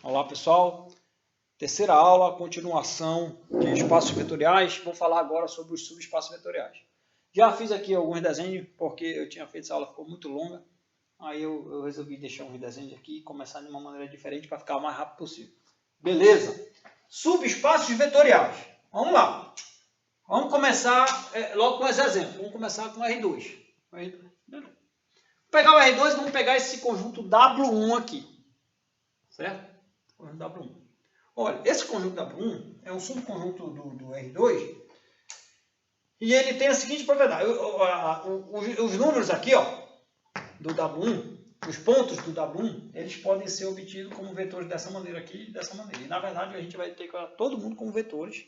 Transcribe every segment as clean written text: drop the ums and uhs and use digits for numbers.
Olá pessoal, terceira aula, continuação de espaços vetoriais. Vou falar agora sobre os subespaços vetoriais. Já fiz aqui alguns desenhos, porque eu tinha feito essa aula, ficou muito longa. Aí eu resolvi deixar uns desenhos aqui e começar de uma maneira diferente para ficar o mais rápido possível. Beleza? Subespaços vetoriais. Vamos lá. Vamos começar logo com esse exemplo. Vamos começar com o R2. Vou pegar o R2 e vamos pegar esse conjunto W1 aqui. Certo? Conjunto W1. Olha, esse conjunto W1 é um subconjunto do R2 e ele tem a seguinte propriedade. Os números aqui, ó, do W1, os pontos do W1, eles podem ser obtidos como vetores dessa maneira aqui e dessa maneira. E, na verdade, a gente vai ter todo mundo como vetores,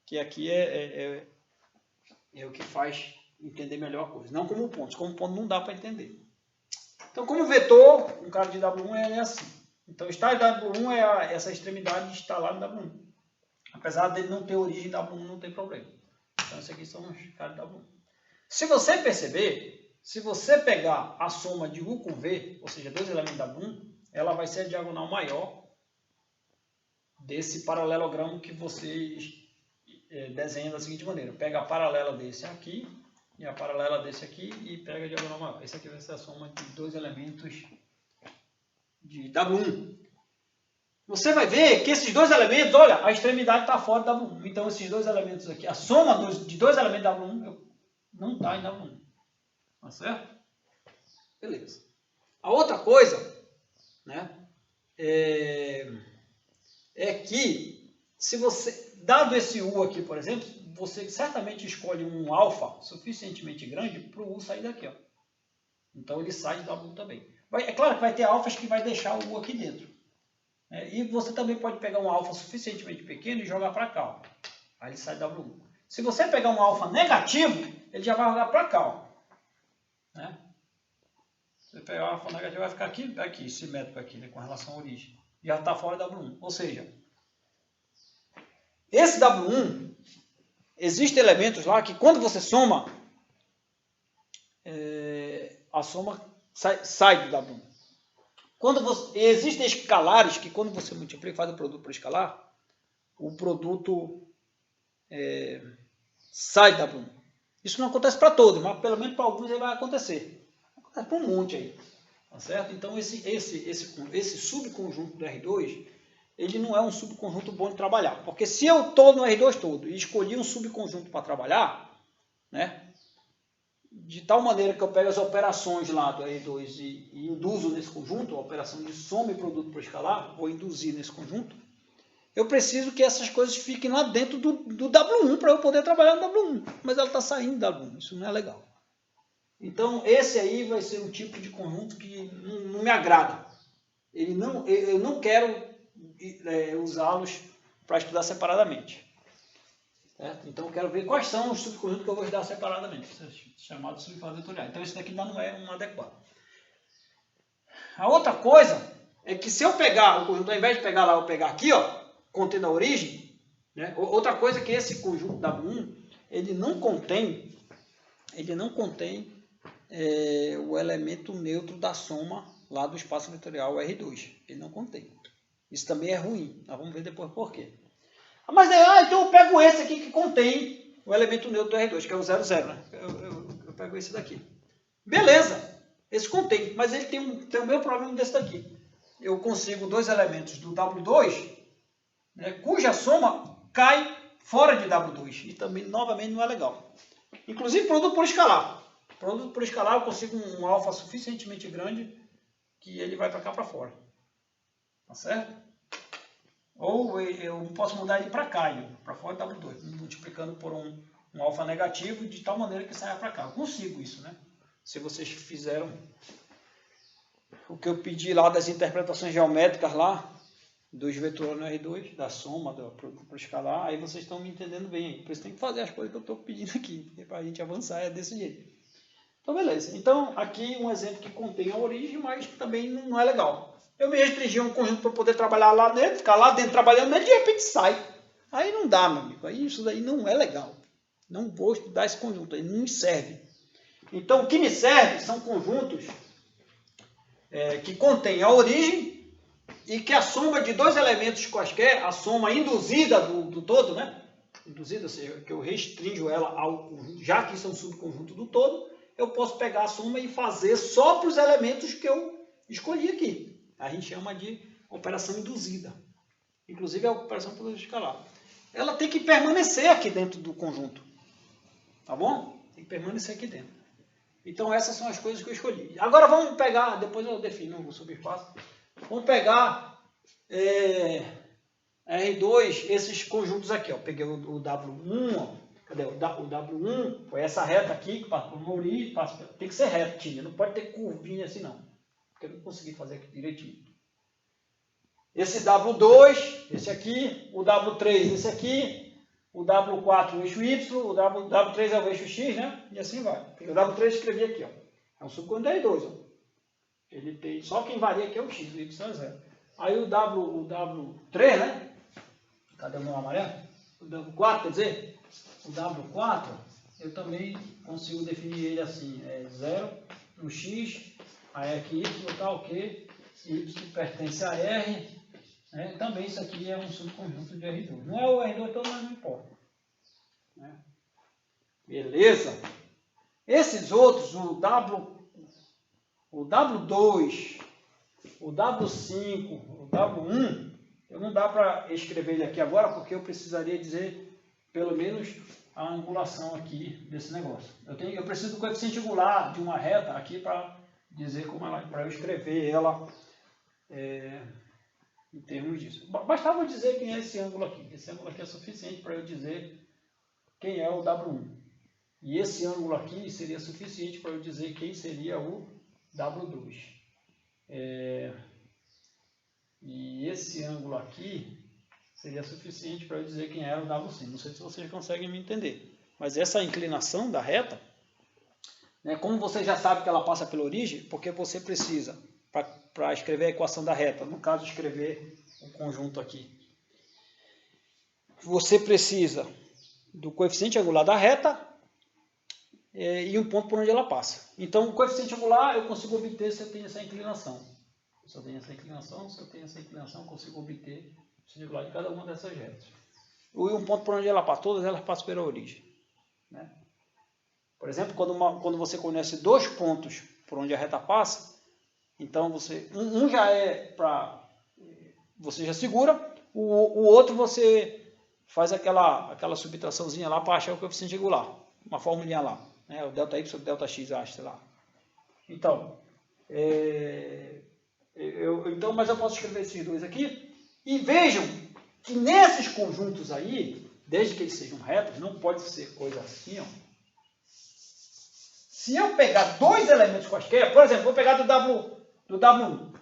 que aqui é o que faz entender melhor a coisa. Não como pontos. Como ponto não dá para entender. Então, como vetor, um cara de W1 é assim. Então, o estágio W1 é essa extremidade de estar lá no W1. Apesar dele não ter origem W1, não tem problema. Então, esses aqui são os caras de W1. Se você perceber, se você pegar a soma de U com V, ou seja, dois elementos de W1, ela vai ser a diagonal maior desse paralelogramo que você desenha da seguinte maneira. Pega a paralela desse aqui e a paralela desse aqui e pega a diagonal maior. Esse aqui vai ser a soma de dois elementos de W1. Você vai ver que esses dois elementos, olha, a extremidade está fora da W1. Então, esses dois elementos aqui, a soma de dois elementos da W1 não está em W1. Tá certo? Beleza. A outra coisa, né, é que, se você, dado esse U aqui, por exemplo, você certamente escolhe um alfa suficientemente grande para o U sair daqui. Ó. Então, ele sai de W1 também. É claro que vai ter alfas que vai deixar o U aqui dentro. E você também pode pegar um alfa suficientemente pequeno e jogar para cá. Ó. Aí ele sai W1. Se você pegar um alfa negativo, ele já vai jogar para cá. Ó. Né? Se você pegar o alfa negativo, vai ficar aqui, simétrico aqui, né, com relação à origem. Já está fora W1. Ou seja, esse W1, existem elementos lá que quando você soma, a soma sai do W1. Existem escalares que quando você multiplica, faz o produto para escalar, o produto sai do W1. Isso não acontece para todos, mas pelo menos para alguns ele vai acontecer. Acontece para um monte aí. Tá certo? Então esse subconjunto do R2, ele não é um subconjunto bom de trabalhar. Porque se eu estou no R2 todo e escolhi um subconjunto para trabalhar, né? De tal maneira que eu pego as operações lá do R2 e induzo nesse conjunto, a operação de soma e produto por escalar, vou induzir nesse conjunto, eu preciso que essas coisas fiquem lá dentro do W1 para eu poder trabalhar no W1. Mas ela está saindo do W1, isso não é legal. Então, esse aí vai ser um tipo de conjunto que não me agrada. Eu não quero usá-los para estudar separadamente. Certo? Então, eu quero ver quais são os subconjuntos que eu vou estudar separadamente, chamados subespaços vetoriais. Então, esse daqui ainda não é um adequado. A outra coisa é que se eu pegar o conjunto, ao invés de pegar lá, eu pegar aqui, ó, contendo a origem, né? Outra coisa é que esse conjunto W1, ele não contém o elemento neutro da soma lá do espaço vetorial R2. Ele não contém. Isso também é ruim. Nós vamos ver depois por quê. Mas então eu pego esse aqui que contém o elemento neutro do R2, que é o 0, 0. Né? Eu pego esse daqui. Beleza, esse contém, mas ele tem o mesmo problema desse daqui. Eu consigo dois elementos do W2, né, cuja soma cai fora de W2. E também, novamente, não é legal. Inclusive, produto por escalar. Produto por escalar, eu consigo um alfa suficientemente grande que ele vai para cá para fora. Tá certo? Ou eu posso mudar ele para cá, para fora de W2, multiplicando por um alfa negativo de tal maneira que saia para cá. Eu consigo isso, né? Se vocês fizeram o que eu pedi lá das interpretações geométricas lá, dos vetores no R2, da soma, do produto por escalar, aí vocês estão me entendendo bem aí. Por isso tem que fazer as coisas que eu estou pedindo aqui, para a gente avançar desse jeito. Então, beleza. Então, aqui um exemplo que contém a origem, mas também não é legal. Eu me restringi a um conjunto para poder trabalhar lá dentro, ficar lá dentro trabalhando, mas de repente sai. Aí não dá, meu amigo. Aí isso daí não é legal. Não vou estudar esse conjunto, aí não me serve. Então, o que me serve são conjuntos que contêm a origem e que a soma de dois elementos quaisquer, a soma induzida do todo, né? Induzida, ou seja, que eu restringo ela ao conjunto, já que isso é um subconjunto do todo, eu posso pegar a soma e fazer só para os elementos que eu escolhi aqui. A gente chama de operação induzida. Inclusive a operação por escalar. Ela tem que permanecer aqui dentro do conjunto. Tá bom? Tem que permanecer aqui dentro. Então essas são as coisas que eu escolhi. Agora vamos pegar, depois eu defino o subespaço. Vamos pegar R2, esses conjuntos aqui. Ó. Peguei o W1, ó. Cadê? O W1 foi essa reta aqui, que passa por uma origem, tem que ser retinha, não pode ter curvinha assim não. Porque eu não consegui fazer aqui direitinho. Esse W2, esse aqui, o W3, esse aqui, o W4 o eixo Y, o W3 é o eixo X, né? E assim vai. O W3 eu escrevi aqui, ó. É um subconjunto de R2, ó. Ele tem, só quem varia aqui é o X, o Y é 0. Aí o W3, né? Cadê o meu amarelo? O W4, quer dizer, o W4, eu também consigo definir ele assim, 0 no X, aí aqui Y tá ok, Y pertence a R, né? Também isso aqui é um subconjunto de R2. Não é o R2 todo, mas não importa. Né? Beleza? Esses outros, o W2, o W5, o W1, eu não dá para escrever ele aqui agora, porque eu precisaria dizer pelo menos a angulação aqui desse negócio. Eu preciso do coeficiente angular de uma reta aqui para dizer como ela, para eu escrever ela em termos disso. Bastava dizer quem é esse ângulo aqui. Esse ângulo aqui é suficiente para eu dizer quem é o W1. E esse ângulo aqui seria suficiente para eu dizer quem seria o W2. E esse ângulo aqui seria suficiente para eu dizer quem era o W5. Não sei se vocês conseguem me entender. Mas essa inclinação da reta, né, como você já sabe que ela passa pela origem, porque você precisa, para escrever a equação da reta, no caso escrever um conjunto aqui, você precisa do coeficiente angular da reta e um ponto por onde ela passa. Então o coeficiente angular eu consigo obter se eu tenho essa inclinação. Se eu tenho essa inclinação, eu consigo obter o singular de cada uma dessas retas. E um ponto por onde ela passa, todas elas passam pela origem. Né? Por exemplo, quando você conhece dois pontos por onde a reta passa, então um já é para, você já segura, o outro você faz aquela subtraçãozinha lá para achar o coeficiente angular, uma formulinha lá, né? O delta y, o delta x, acho, sei lá. Então, mas eu posso escrever esses dois aqui. E vejam que nesses conjuntos aí, desde que eles sejam retos, não pode ser coisa assim, ó. Se eu pegar dois elementos quaisquer, por exemplo, vou pegar do W1.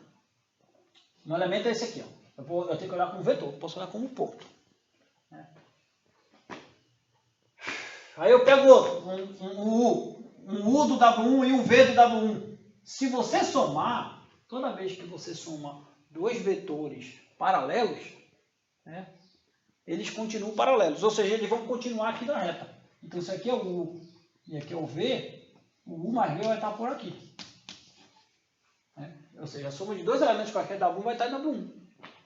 Um elemento é esse aqui, ó. Eu tenho que olhar como vetor, posso olhar como ponto. Né? Aí eu pego outro, um U do W1 e um V do W1. Se você somar, toda vez que você soma dois vetores paralelos, né, eles continuam paralelos, ou seja, eles vão continuar aqui na reta. Então isso aqui é o U e aqui é o V, o U mais V vai estar por aqui. Né? Ou seja, a soma de dois elementos qualquer W1 vai estar em W1.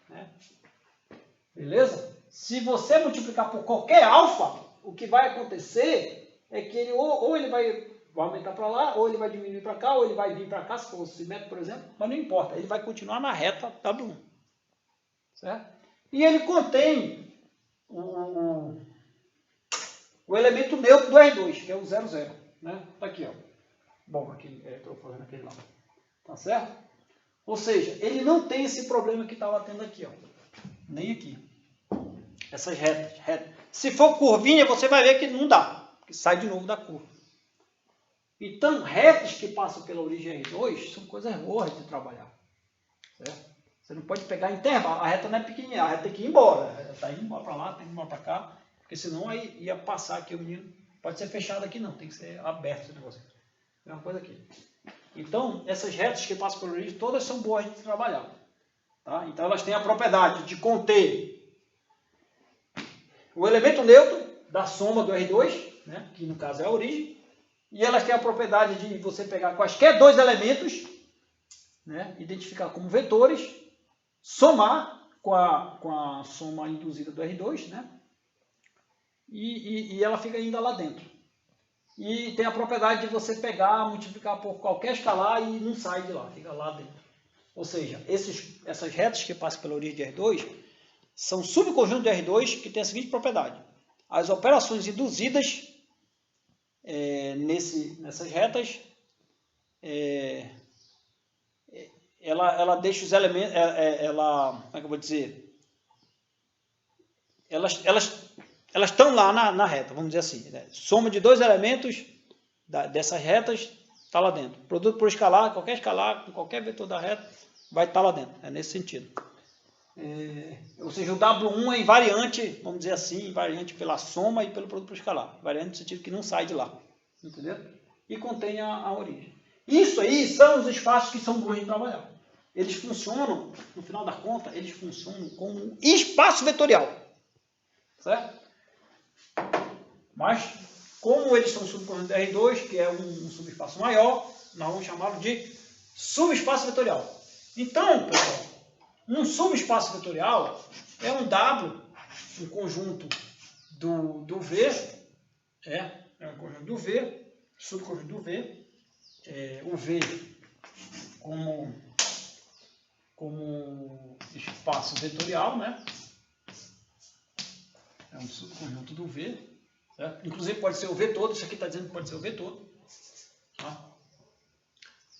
Né? Beleza? Se você multiplicar por qualquer alfa, o que vai acontecer é que ele ou ele vai aumentar para lá, ou ele vai diminuir para cá, ou ele vai vir para cá, se for simétrico, por exemplo, mas não importa, ele vai continuar na reta W1. Certo? E ele contém o elemento neutro do R2, que é o 0, 0. Né? Tá aqui, ó. Bom, aqui estou fazendo aquele lá. Tá certo? Ou seja, ele não tem esse problema que estava tendo aqui, ó. Nem aqui. Essas retas. Se for curvinha, você vai ver que não dá, que sai de novo da curva. Então, retas que passam pela origem R2 são coisas boas de trabalhar. Certo? Você não pode pegar intervalo. A reta não é pequenininha, a reta tem que ir embora. Ela está indo embora para lá, tem que ir embora para cá, porque senão aí ia passar aqui o menino. Pode ser fechado aqui não, tem que ser aberto esse negócio. É uma coisa aqui. Então, essas retas que passam pela origem, todas são boas de trabalhar. Tá? Então, elas têm a propriedade de conter o elemento neutro da soma do R2, né, que no caso é a origem, e elas têm a propriedade de você pegar quaisquer dois elementos, né, identificar como vetores, somar com a soma induzida do R2, né? E ela fica ainda lá dentro. E tem a propriedade de você pegar, multiplicar por qualquer escalar e não sai de lá, fica lá dentro. Ou seja, essas retas que passam pela origem de R2 são subconjuntos de R2 que tem a seguinte propriedade. As operações induzidas nessas retas, ela deixa os elementos, como é que eu vou dizer? Elas estão lá na reta, vamos dizer assim. Né? Soma de dois elementos dessas retas está lá dentro. Produto por escalar, com qualquer vetor da reta, vai estar lá dentro. É nesse sentido. Ou seja, o W1 é invariante, vamos dizer assim, invariante pela soma e pelo produto por escalar. Invariante no sentido que não sai de lá. Entendeu? E contém a origem. Isso aí são os espaços que são bons de trabalhar. Eles funcionam, no final da conta, eles funcionam como espaço vetorial. Certo? Mas, como eles são subconjuntos de R2, que é um subespaço maior, nós vamos chamá-lo de subespaço vetorial. Então, pessoal, um subespaço vetorial é um W, um conjunto do V, é um conjunto do V, subconjunto do V, o V como espaço vetorial, né? É um subconjunto do V. Certo? Inclusive pode ser o V todo, isso aqui está dizendo que pode ser o V todo.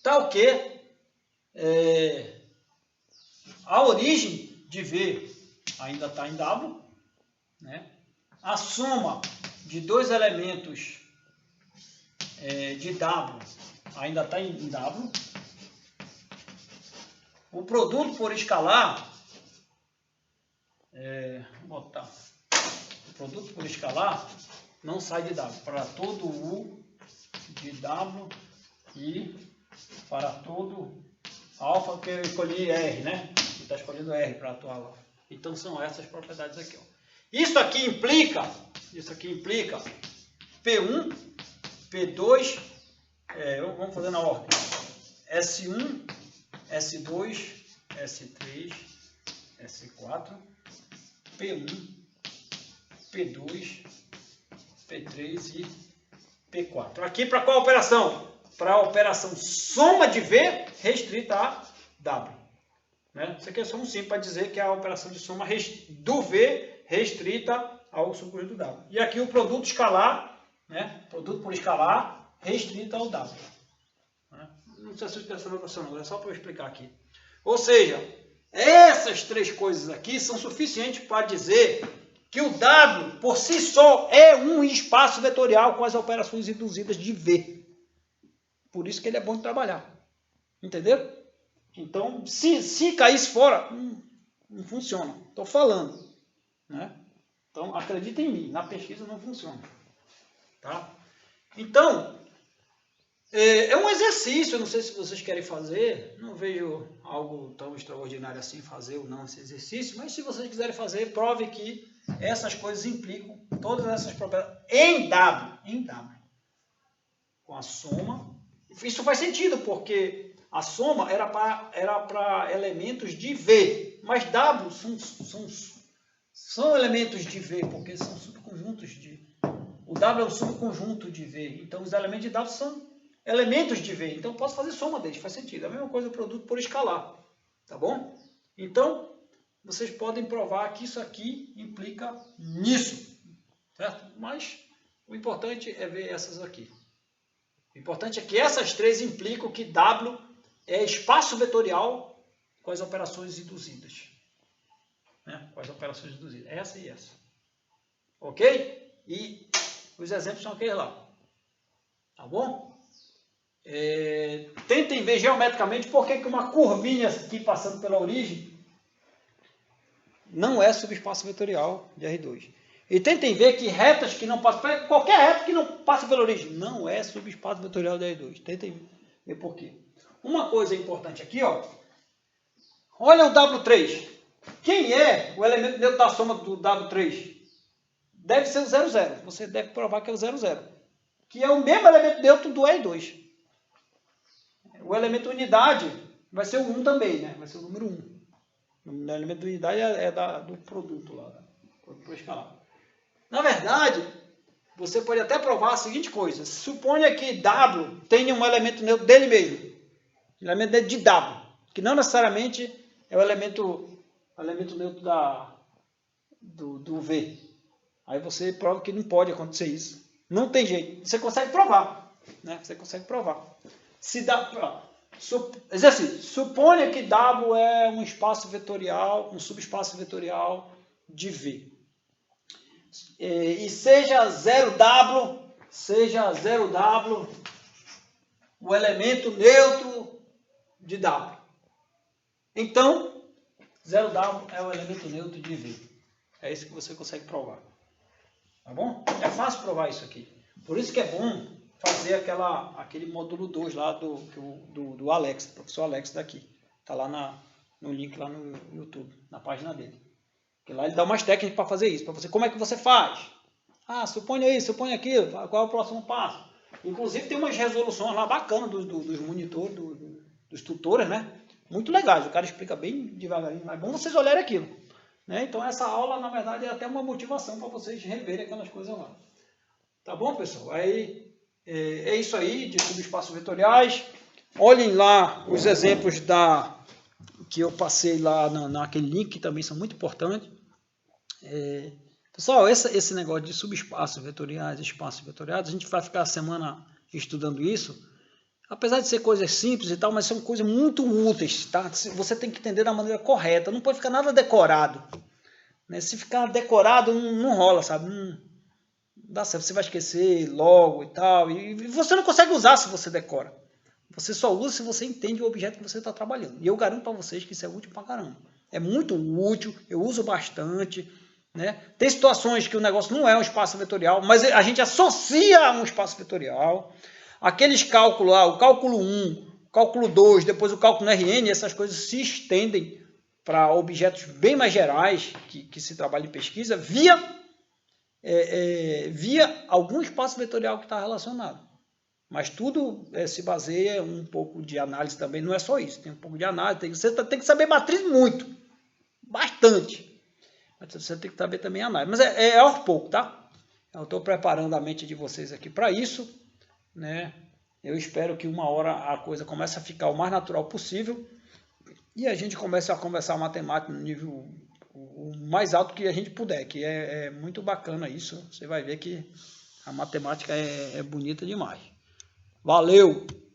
Tal que a origem de V ainda está em W. Né? A soma de dois elementos de W ainda está em W. O produto por escalar, vou botar, o produto por escalar não sai de W. Para todo U de W e para todo alfa, que eu escolhi R, né? Está escolhendo R para atuar lá. Então são essas propriedades aqui. Ó. Isso aqui implica P1, P2, vamos fazer na ordem, S1, S2, S3, S4, P1, P2, P3 e P4. Aqui para qual operação? Para a operação soma de V restrita a W. Né? Isso aqui é só um simples para dizer que é a operação de soma do V restrita ao subconjunto W. E aqui o produto escalar, né? Produto por escalar restrita ao W. Né? Não sei se vocês prestaram atenção, não, é só para eu explicar aqui. Ou seja, essas três coisas aqui são suficientes para dizer que o W, por si só, é um espaço vetorial com as operações induzidas de V. Por isso que ele é bom de trabalhar. Entendeu? Então, se caísse fora, não funciona. Estou falando. Né? Então, acredita em mim, na pesquisa não funciona. Tá? Então, é um exercício, eu não sei se vocês querem fazer, não vejo algo tão extraordinário assim fazer ou não esse exercício, mas se vocês quiserem fazer, prove que essas coisas implicam todas essas propriedades em W, com a soma. Isso faz sentido, porque a soma era para elementos de V, mas W são elementos de V, porque são subconjuntos de... O W é um subconjunto de V, então os elementos de W são elementos de V, então eu posso fazer soma deles, faz sentido. A mesma coisa o produto por escalar, tá bom? Então, vocês podem provar que isso aqui implica nisso, certo? Mas o importante é ver essas aqui. O importante é que essas três implicam que W é espaço vetorial com as operações induzidas. Né? Com as operações induzidas, essa e essa. Ok? E os exemplos são aqueles lá. Tá bom? Tentem ver geometricamente por que uma curvinha aqui passando pela origem não é subespaço vetorial de R2. E tentem ver que retas que não passam, qualquer reta que não passa pela origem, não é subespaço vetorial de R2. Tentem ver por quê. Uma coisa importante aqui, ó. Olha o W3. Quem é o elemento neutro da soma do W3? Deve ser o 00. Você deve provar que é o 00. Que é o mesmo elemento neutro do R2. O elemento unidade vai ser o 1 também, né? Vai ser o número 1. O elemento de unidade é do produto lá, produto escalar. Na verdade, você pode até provar a seguinte coisa. Suponha que W tenha um elemento neutro dele mesmo. Um elemento neutro de W. Que não necessariamente é o elemento neutro do V. Aí você prova que não pode acontecer isso. Não tem jeito. Você consegue provar. Né? Você consegue provar. Se dá... Exercício. Suponha que W é um espaço vetorial, um subespaço vetorial de V. E seja 0W o elemento neutro de W. Então, 0W é o elemento neutro de V. É isso que você consegue provar. Tá bom? É fácil provar isso aqui. Por isso que é bom fazer aquele módulo 2 lá do Alex, do professor Alex daqui. Está lá no link lá no YouTube, na página dele. Porque lá ele dá umas técnicas para fazer isso. Para você, como é que você faz? Ah, suponha isso, suponha aquilo. Qual é o próximo passo? Inclusive tem umas resoluções lá bacanas dos monitores, dos tutores, né? Muito legais. O cara explica bem devagarinho. Mas é bom vocês olharem aquilo. Né? Então essa aula, na verdade, é até uma motivação para vocês reverem aquelas coisas lá. Tá bom, pessoal? Aí é isso aí de subespaços vetoriais. Olhem lá os exemplos que eu passei lá naquele link, que também são muito importantes. Pessoal, esse negócio de subespaços vetoriais, espaços vetoriais, a gente vai ficar a semana estudando isso. Apesar de ser coisas simples e tal, mas são coisas muito úteis, tá? Você tem que entender da maneira correta, não pode ficar nada decorado. Né? Se ficar decorado, não rola, sabe? Não dá certo, você vai esquecer logo e tal, e você não consegue usar se você decora. Você só usa se você entende o objeto que você está trabalhando. E eu garanto para vocês que isso é útil pra caramba. É muito útil, eu uso bastante. Né? Tem situações que o negócio não é um espaço vetorial, mas a gente associa a um espaço vetorial. Aqueles cálculos lá, o cálculo 1, o cálculo 2, depois o cálculo RN, essas coisas se estendem para objetos bem mais gerais que se trabalha em pesquisa via algum espaço vetorial que está relacionado. Mas tudo se baseia um pouco de análise também, não é só isso, tem um pouco de análise, você tem que saber matriz muito, bastante. Mas você tem que saber também análise, mas é aos poucos, tá? Eu estou preparando a mente de vocês aqui para isso, né? Eu espero que uma hora a coisa comece a ficar o mais natural possível e a gente comece a conversar matemática no nível o mais alto que a gente puder, que é muito bacana isso. Você vai ver que a matemática é bonita demais. Valeu!